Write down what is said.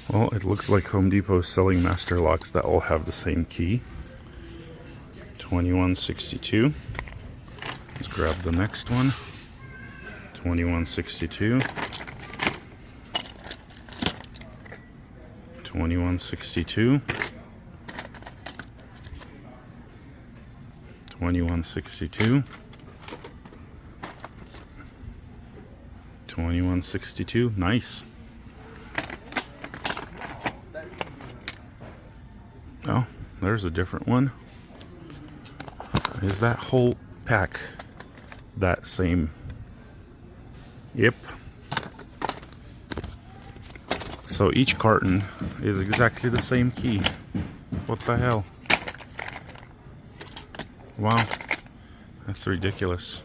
Well, it looks like Home Depot is selling master locks that all have the same key. 2162. Let's grab the next one. 2162. 2162. 2162. 2162. Nice. Oh, there's a different one. Is that whole pack that same? Yep. So each carton is exactly the same key. What the hell? Wow, that's ridiculous.